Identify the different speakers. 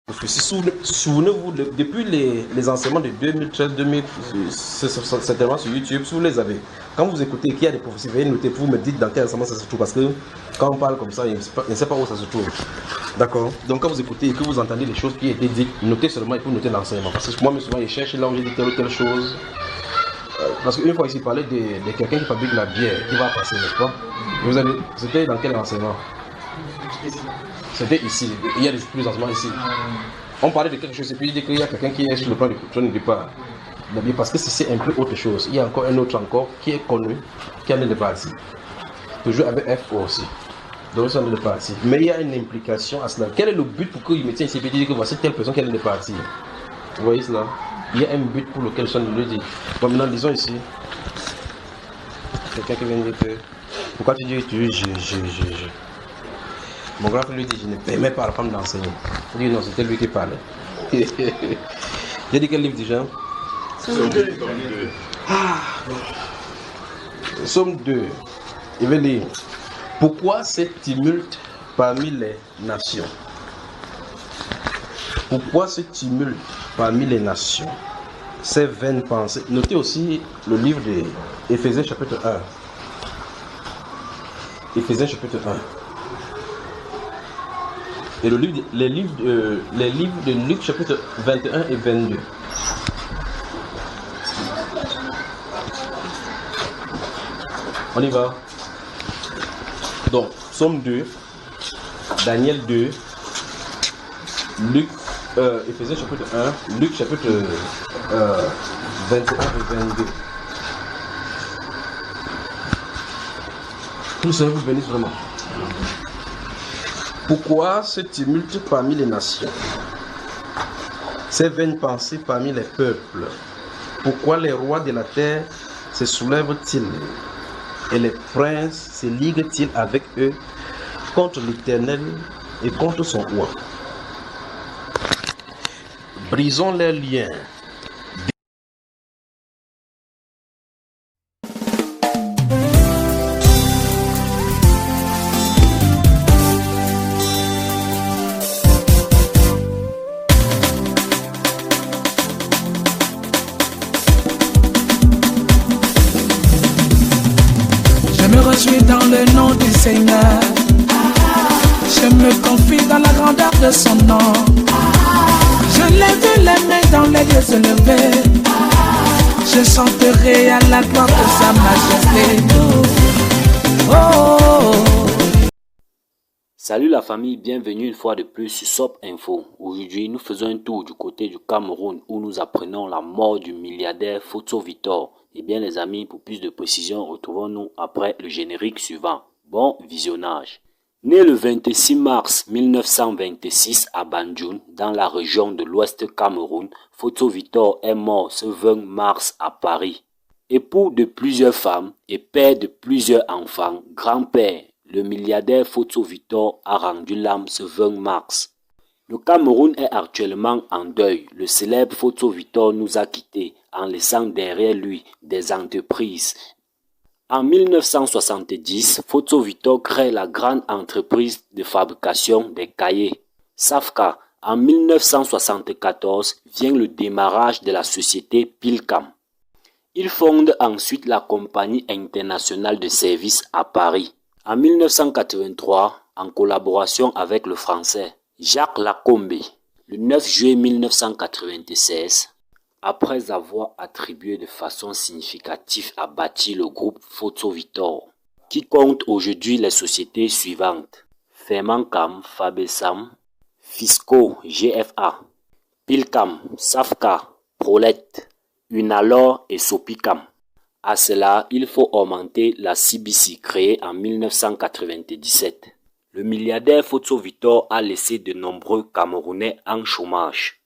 Speaker 1: Parce que si souvenez-vous, depuis les enseignements de 2013-2000, c'est certainement sur YouTube, si vous les avez, quand vous écoutez qu'il y a des prophéties, veuillez noter, vous me dites dans quel enseignement ça se trouve, parce que quand on parle comme ça, il ne sait pas où ça se trouve. D'accord. Donc quand vous écoutez et que vous entendez les choses qui étaient dites, notez seulement et vous notez l'enseignement. Parce que moi, souvent, je cherche là où j'ai dit telle ou telle chose. Parce qu'une fois ici, il parlait de quelqu'un qui fabrique la bière, qui va passer, n'est-ce pas? C'était dans quel enseignement? C'était ici, il y a plus d'enseignements ici. On parlait de quelque chose et puis il dit qu'il y a quelqu'un qui est sur le plan de départ. Parce que c'est un peu autre chose. Il y a encore un autre encore qui est connu, qui est en train de partir. Toujours avec F aussi. Donc c'est en train de partir. Mais il y a une implication à cela. Quel est le but pour qu'il mette ici et dire que voici telle personne qui est en train de partir? Vous voyez cela? Il y a un but pour lequel je le dis. Bon, maintenant disons ici. Quelqu'un qui vient de dire que. Pourquoi tu dis je. Mon grand frère lui dit, je ne permets pas à la femme d'enseigner. Il dit non, c'était lui qui parlait. J'ai dit quel livre déjà? Somme 2. Somme 2. Il veut dire, pourquoi ce tumulte parmi les nations? Pourquoi ce tumulte parmi les nations? Ces vaines pensées. Notez aussi le livre de Éphésiens chapitre 1. Éphésiens chapitre 1. Et les livres de Luc chapitre 21 et 22. On y va. Donc, Somme 2, Daniel 2, Luc, Éphésiens chapitre 1, Luc chapitre 21 et 22. Tout ça vous bénisse vraiment. Pourquoi ce tumulte parmi les nations? Ces vaines pensées parmi les peuples? Pourquoi les rois de la terre se soulèvent-ils et les princes se liguent-ils avec eux contre l'Éternel et contre son roi? Brisons leurs liens.
Speaker 2: Dans le nom du Seigneur, je me confie dans la grandeur de son nom. Je lève les mains dans les yeux élevés. Je chanterai à la gloire de sa majesté.
Speaker 3: Salut la famille, bienvenue une fois de plus sur SOP Info. Aujourd'hui, nous faisons un tour du côté du Cameroun où nous apprenons la mort du milliardaire Photo Victor. Eh bien les amis, pour plus de précision, retrouvons-nous après le générique suivant. Bon visionnage. Né le 26 mars 1926 à Banjul, dans la région de l'Ouest Cameroun, Photo Victor est mort ce 20 mars à Paris. Époux de plusieurs femmes et père de plusieurs enfants, grand-père, le milliardaire Photo Victor a rendu l'âme ce 20 mars. Le Cameroun est actuellement en deuil. Le célèbre Photo Victor nous a quittés en laissant derrière lui des entreprises. En 1970, Photo Victor crée la grande entreprise de fabrication des cahiers, Safka. En 1974 vient le démarrage de la société Pilcam. Il fonde ensuite la compagnie internationale de services à Paris. En 1983, en collaboration avec le français Jacques Lacombe, le 9 juillet 1996, après avoir attribué de façon significative à bâtir le groupe Photo Victor, qui compte aujourd'hui les sociétés suivantes: Fermancam, Fabesam, Fisco, GFA, Pilcam, Safka, Prolet, Unalor et Sopicam. À cela, il faut augmenter la CBC créée en 1997. Le milliardaire Photo Victor a laissé de nombreux Camerounais en chômage.